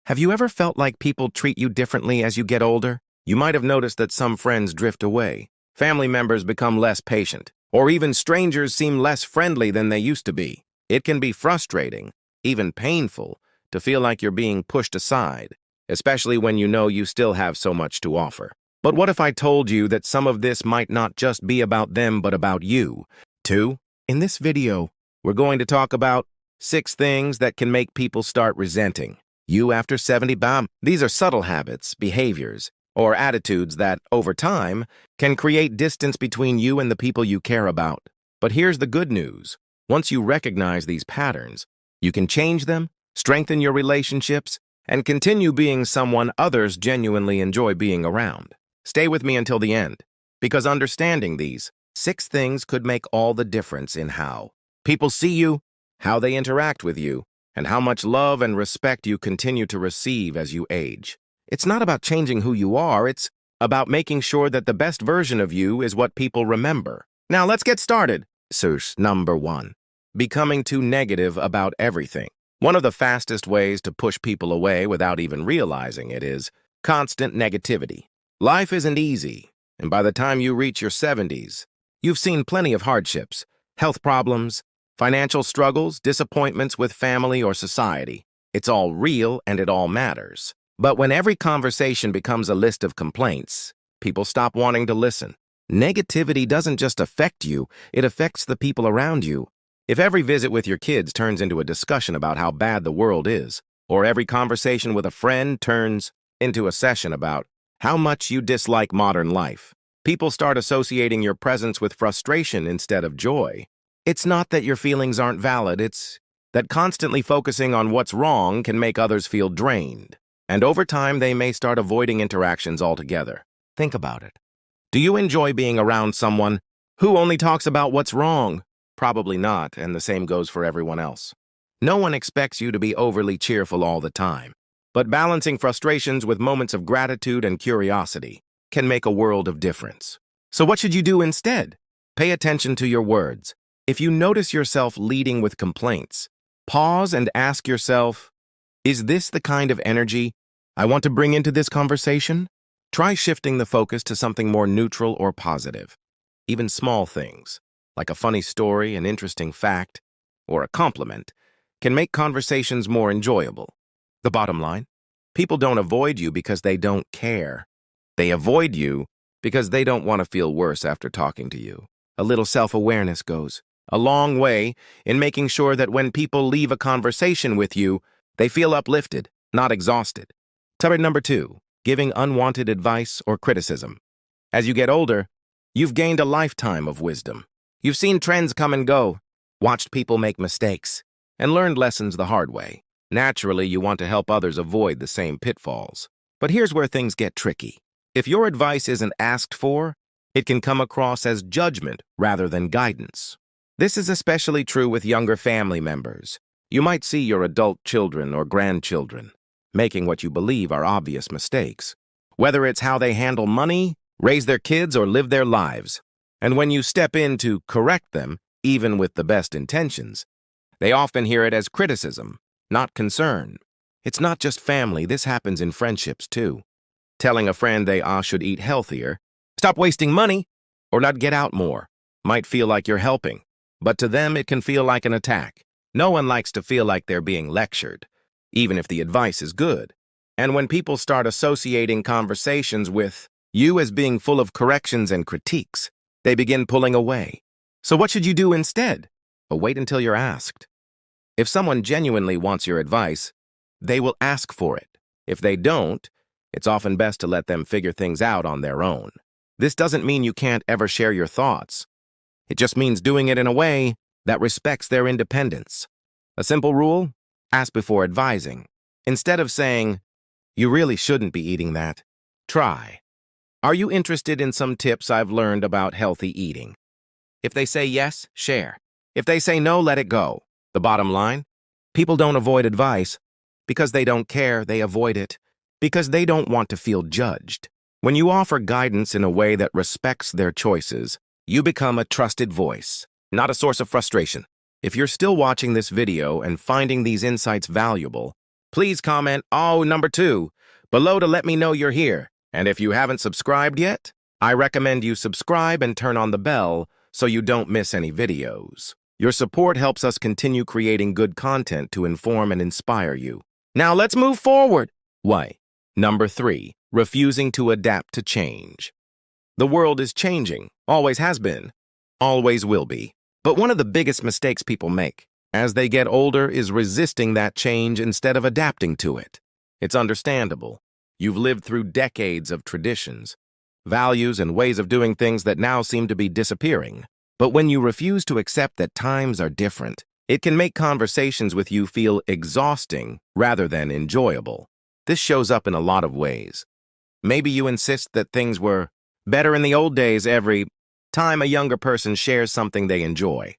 Have you ever felt like people treat you differently as you get older? You might have noticed that some friends drift away, family members become less patient, or even strangers seem less friendly than they used to be. It can be frustrating, even painful, to feel like you're being pushed aside, especially when you know you still have so much to offer. But what if I told you that some of this might not just be about them, but about you, too? In this video, we're going to talk about 6 things that can make people start resenting you after 70. Bam! These are subtle habits, behaviors, or attitudes that, over time, can create distance between you and the people you care about. But here's the good news. Once you recognize these patterns, you can change them, strengthen your relationships, and continue being someone others genuinely enjoy being around. Stay with me until the end, because understanding these 6 things could make all the difference in how people see you, how they interact with you, and how much love and respect you continue to receive as you age. It's not about changing who you are, it's about making sure that the best version of you is what people remember. Now let's get started. Source number 1. Becoming too negative about everything. One of the fastest ways to push people away without even realizing it is constant negativity. Life isn't easy, and by the time you reach your 70s, you've seen plenty of hardships, health problems, financial struggles, disappointments with family or society. It's all real and it all matters. But when every conversation becomes a list of complaints, people stop wanting to listen. Negativity doesn't just affect you, it affects the people around you. If every visit with your kids turns into a discussion about how bad the world is, or every conversation with a friend turns into a session about how much you dislike modern life, people start associating your presence with frustration instead of joy. It's not that your feelings aren't valid, it's that constantly focusing on what's wrong can make others feel drained. And over time, they may start avoiding interactions altogether. Think about it. Do you enjoy being around someone who only talks about what's wrong? Probably not, and the same goes for everyone else. No one expects you to be overly cheerful all the time, but balancing frustrations with moments of gratitude and curiosity can make a world of difference. So what should you do instead? Pay attention to your words. If you notice yourself leading with complaints, pause and ask yourself, is this the kind of energy I want to bring into this conversation? Try shifting the focus to something more neutral or positive. Even small things, like a funny story, an interesting fact, or a compliment, can make conversations more enjoyable. The bottom line, people don't avoid you because they don't care. They avoid you because they don't want to feel worse after talking to you. A little self-awareness goes a long way in making sure that when people leave a conversation with you, they feel uplifted, not exhausted. Topic number 2, giving unwanted advice or criticism. As you get older, you've gained a lifetime of wisdom. You've seen trends come and go, watched people make mistakes, and learned lessons the hard way. Naturally, you want to help others avoid the same pitfalls. But here's where things get tricky. If your advice isn't asked for, it can come across as judgment rather than guidance. This is especially true with younger family members. You might see your adult children or grandchildren making what you believe are obvious mistakes, whether it's how they handle money, raise their kids, or live their lives. And when you step in to correct them, even with the best intentions, they often hear it as criticism, not concern. It's not just family, this happens in friendships too. Telling a friend they should eat healthier, stop wasting money, or not get out more might feel like you're helping, but to them it can feel like an attack. No one likes to feel like they're being lectured, even if the advice is good. And when people start associating conversations with you as being full of corrections and critiques, they begin pulling away. So what should you do instead? Wait until you're asked. If someone genuinely wants your advice, they will ask for it. If they don't, it's often best to let them figure things out on their own. This doesn't mean you can't ever share your thoughts. It just means doing it in a way that respects their independence. A simple rule? Ask before advising. Instead of saying, you really shouldn't be eating that, try, are you interested in some tips I've learned about healthy eating? If they say yes, share. If they say no, let it go. The bottom line? People don't avoid advice because they don't care, they avoid it because they don't want to feel judged. When you offer guidance in a way that respects their choices, you become a trusted voice, not a source of frustration. If you're still watching this video and finding these insights valuable, Please comment, oh, number 2, below to let me know you're here. And if you haven't subscribed yet, I recommend you subscribe and turn on the bell so you don't miss any videos. Your support helps us continue creating good content to inform and inspire you. Now let's move forward. Why? Number 3, refusing to adapt to change. The world is changing, always has been, always will be. But one of the biggest mistakes people make as they get older is resisting that change instead of adapting to it. It's understandable. You've lived through decades of traditions, values, and ways of doing things that now seem to be disappearing. But when you refuse to accept that times are different, it can make conversations with you feel exhausting rather than enjoyable. This shows up in a lot of ways. Maybe you insist that things were better in the old days every time a younger person shares something they enjoy.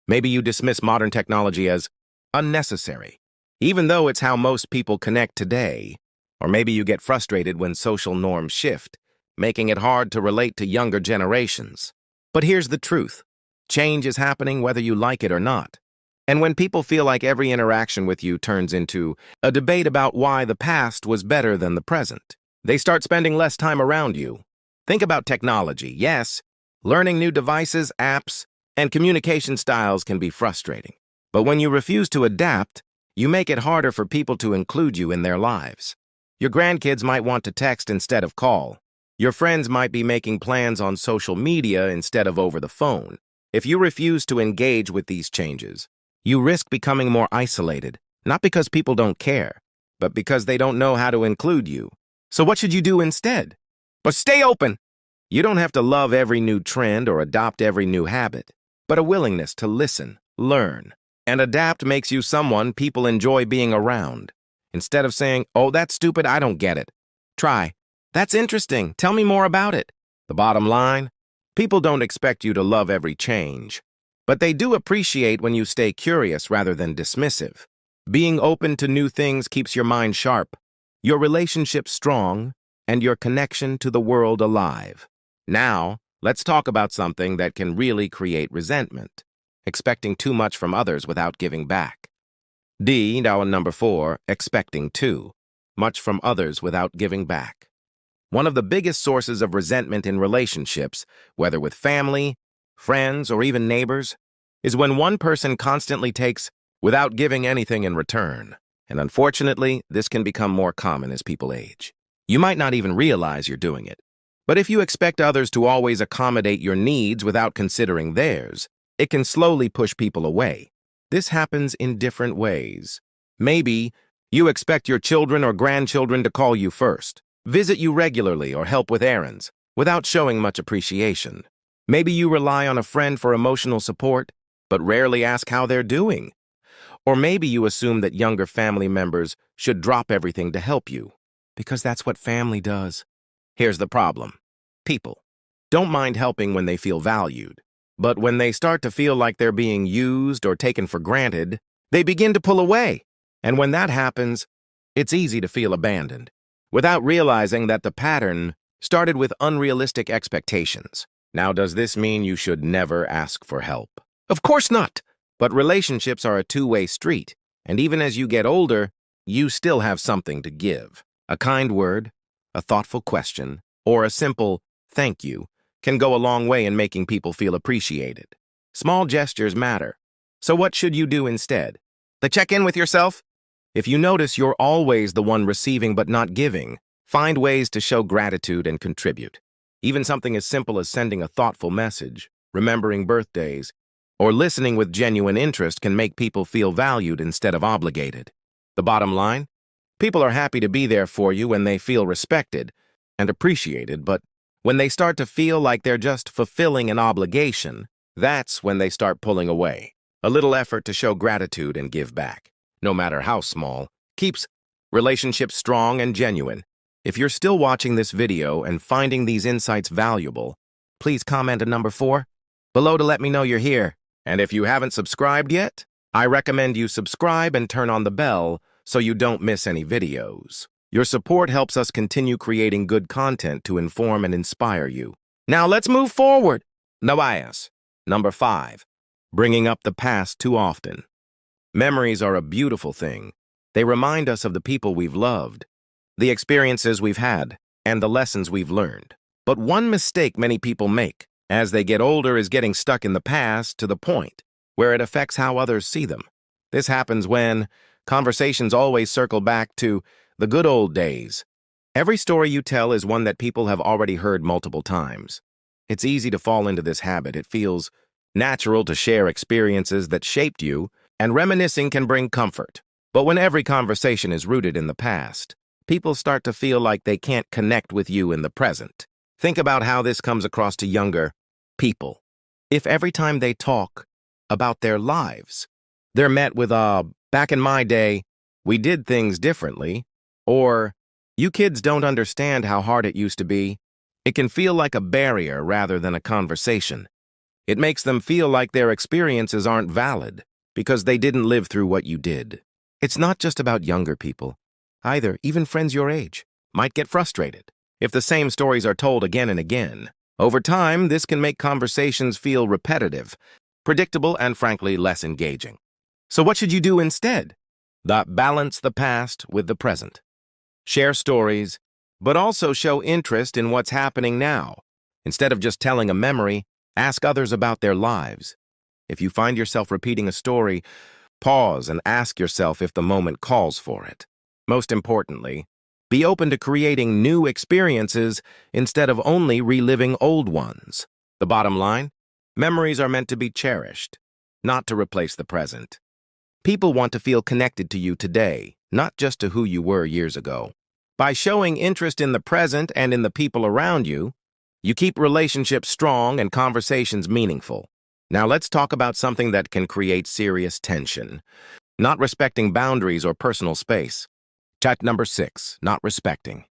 Maybe you dismiss modern technology as unnecessary, even though it's how most people connect today. Or maybe you get frustrated when social norms shift, making it hard to relate to younger generations. But here's the truth. Change is happening whether you like it or not. And when people feel like every interaction with you turns into a debate about why the past was better than the present, they start spending less time around you. Think about technology. Yes, learning new devices, apps, and communication styles can be frustrating. But when you refuse to adapt, you make it harder for people to include you in their lives. Your grandkids might want to text instead of call. Your friends might be making plans on social media instead of over the phone. If you refuse to engage with these changes, you risk becoming more isolated, not because people don't care, but because they don't know how to include you. So what should you do instead? But stay open. You don't have to love every new trend or adopt every new habit, but a willingness to listen, learn, and adapt makes you someone people enjoy being around. Instead of saying, oh, that's stupid, I don't get it. Try, that's interesting, tell me more about it. The bottom line, people don't expect you to love every change, but they do appreciate when you stay curious rather than dismissive. Being open to new things keeps your mind sharp, your relationship strong, and your connection to the world alive. Now, let's talk about something that can really create resentment: expecting too much from others without giving back. Now number 4, expecting too much from others without giving back. One of the biggest sources of resentment in relationships, whether with family, friends, or even neighbors, is when one person constantly takes without giving anything in return. And unfortunately, this can become more common as people age. You might not even realize you're doing it. But if you expect others to always accommodate your needs without considering theirs, it can slowly push people away. This happens in different ways. Maybe you expect your children or grandchildren to call you first, visit you regularly, or help with errands, without showing much appreciation. Maybe you rely on a friend for emotional support, but rarely ask how they're doing. Or maybe you assume that younger family members should drop everything to help you, because that's what family does. Here's the problem. People don't mind helping when they feel valued, but when they start to feel like they're being used or taken for granted, they begin to pull away. And when that happens, it's easy to feel abandoned, without realizing that the pattern started with unrealistic expectations. Now, does this mean you should never ask for help? Of course not. But relationships are a two-way street, and even as you get older, you still have something to give. A kind word, a thoughtful question, or a simple thank you can go a long way in making people feel appreciated. Small gestures matter. So what should you do instead? Check in with yourself? If you notice you're always the one receiving but not giving, find ways to show gratitude and contribute. Even something as simple as sending a thoughtful message, remembering birthdays, or listening with genuine interest can make people feel valued instead of obligated. The bottom line? People are happy to be there for you when they feel respected and appreciated, but when they start to feel like they're just fulfilling an obligation, that's when they start pulling away. A little effort to show gratitude and give back, no matter how small, keeps relationships strong and genuine. If you're still watching this video and finding these insights valuable, please comment a number 4 below to let me know you're here. And if you haven't subscribed yet, I recommend you subscribe and turn on the bell so you don't miss any videos. Your support helps us continue creating good content to inform and inspire you. Now let's move forward. Number 5, bringing up the past too often. Memories are a beautiful thing, They remind us of the people we've loved, the experiences we've had, and the lessons we've learned. But one mistake many people make as they get older is getting stuck in the past to the point where it affects how others see them. This happens when conversations always circle back to the good old days. Every story you tell is one that people have already heard multiple times. It's easy to fall into this habit. It feels natural to share experiences that shaped you, and reminiscing can bring comfort. But when every conversation is rooted in the past, people start to feel like they can't connect with you in the present. Think about how this comes across to younger people. If every time they talk about their lives, they're met with back in my day, we did things differently, or you kids don't understand how hard it used to be, it can feel like a barrier rather than a conversation. It makes them feel like their experiences aren't valid because they didn't live through what you did. It's not just about younger people. Either, even friends your age might get frustrated if the same stories are told again and again. Over time, this can make conversations feel repetitive, predictable, and frankly, less engaging. So what should you do instead? Balance the past with the present. Share stories, but also show interest in what's happening now. Instead of just telling a memory, ask others about their lives. If you find yourself repeating a story, pause and ask yourself if the moment calls for it. Most importantly, be open to creating new experiences instead of only reliving old ones. The bottom line? Memories are meant to be cherished, not to replace the present. People want to feel connected to you today, not just to who you were years ago. By showing interest in the present and in the people around you, you keep relationships strong and conversations meaningful. Now let's talk about something that can create serious tension: not respecting boundaries or personal space. Chat number 6, not respecting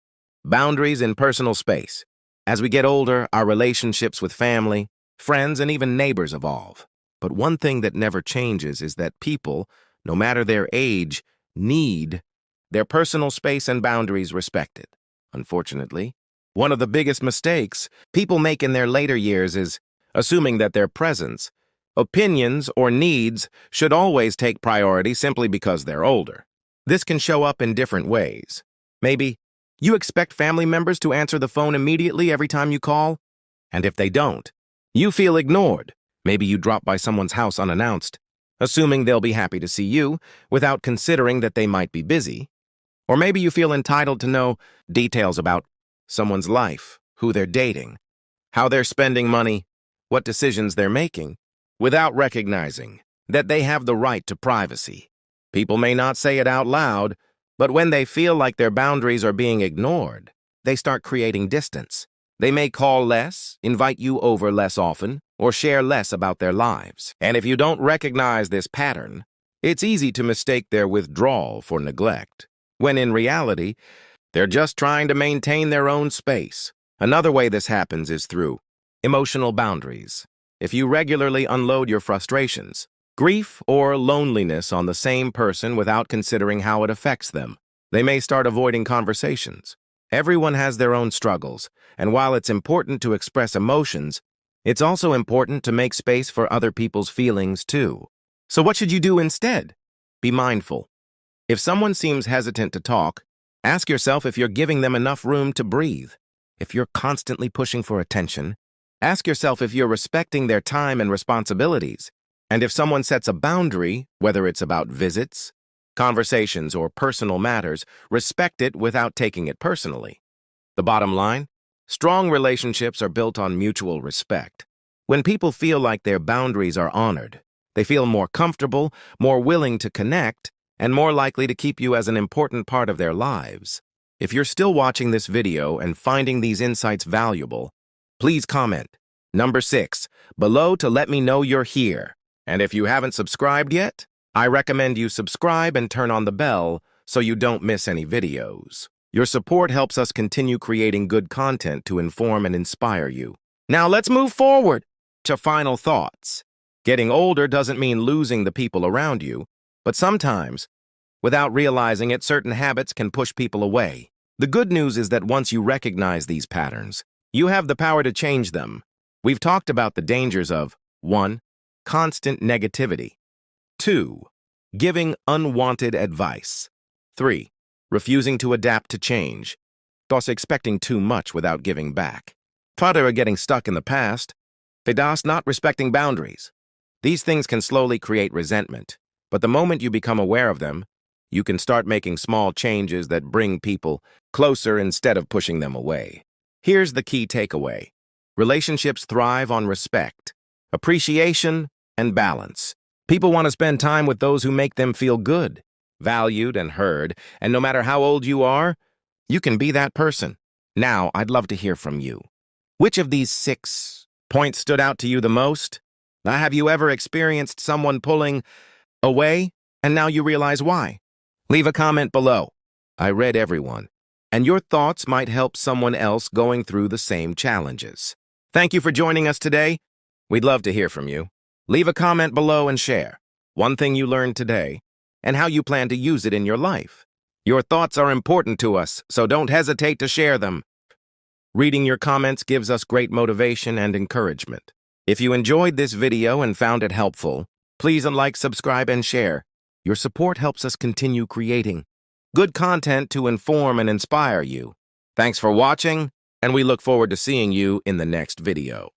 boundaries in personal space. As we get older, our relationships with family, friends, and even neighbors evolve. But one thing that never changes is that people, no matter their age, need their personal space and boundaries respected. Unfortunately, one of the biggest mistakes people make in their later years is assuming that their presence, opinions, or needs should always take priority simply because they're older. This can show up in different ways. Maybe you expect family members to answer the phone immediately every time you call, and if they don't, you feel ignored. Maybe you drop by someone's house unannounced, assuming they'll be happy to see you without considering that they might be busy. Or maybe you feel entitled to know details about someone's life, who they're dating, how they're spending money, what decisions they're making, without recognizing that they have the right to privacy. People may not say it out loud, but when they feel like their boundaries are being ignored, they start creating distance. They may call less, invite you over less often, or share less about their lives. And if you don't recognize this pattern, it's easy to mistake their withdrawal for neglect, when in reality, they're just trying to maintain their own space. Another way this happens is through emotional boundaries. If you regularly unload your frustrations, grief, or loneliness on the same person without considering how it affects them, they may start avoiding conversations. Everyone has their own struggles, and while it's important to express emotions, it's also important to make space for other people's feelings too. So what should you do instead? Be mindful. If someone seems hesitant to talk, ask yourself if you're giving them enough room to breathe. If you're constantly pushing for attention, ask yourself if you're respecting their time and responsibilities. And if someone sets a boundary, whether it's about visits, conversations, or personal matters, respect it without taking it personally. The bottom line? Strong relationships are built on mutual respect. When people feel like their boundaries are honored, they feel more comfortable, more willing to connect, and more likely to keep you as an important part of their lives. If you're still watching this video and finding these insights valuable, please comment number 6 below to let me know you're here. And if you haven't subscribed yet, I recommend you subscribe and turn on the bell so you don't miss any videos. Your support helps us continue creating good content to inform and inspire you. Now let's move forward to final thoughts. Getting older doesn't mean losing the people around you, but sometimes, without realizing it, certain habits can push people away. The good news is that once you recognize these patterns, you have the power to change them. We've talked about the dangers of 1. Constant negativity. 2. Giving unwanted advice. 3. Refusing to adapt to change. Thus expecting too much without giving back. 4. Getting stuck in the past. Thus not respecting boundaries. These things can slowly create resentment, but the moment you become aware of them, you can start making small changes that bring people closer instead of pushing them away. Here's the key takeaway. Relationships thrive on respect, appreciation, and balance. People want to spend time with those who make them feel good, valued, and heard, and no matter how old you are, you can be that person. Now, I'd love to hear from you. Which of these 6 points stood out to you the most? Have you ever experienced someone pulling away, and now you realize why? Leave a comment below. I read everyone, and your thoughts might help someone else going through the same challenges. Thank you for joining us today. We'd love to hear from you. Leave a comment below and share one thing you learned today and how you plan to use it in your life. Your thoughts are important to us, so don't hesitate to share them. Reading your comments gives us great motivation and encouragement. If you enjoyed this video and found it helpful, please like, subscribe, and share. Your support helps us continue creating good content to inform and inspire you. Thanks for watching, and we look forward to seeing you in the next video.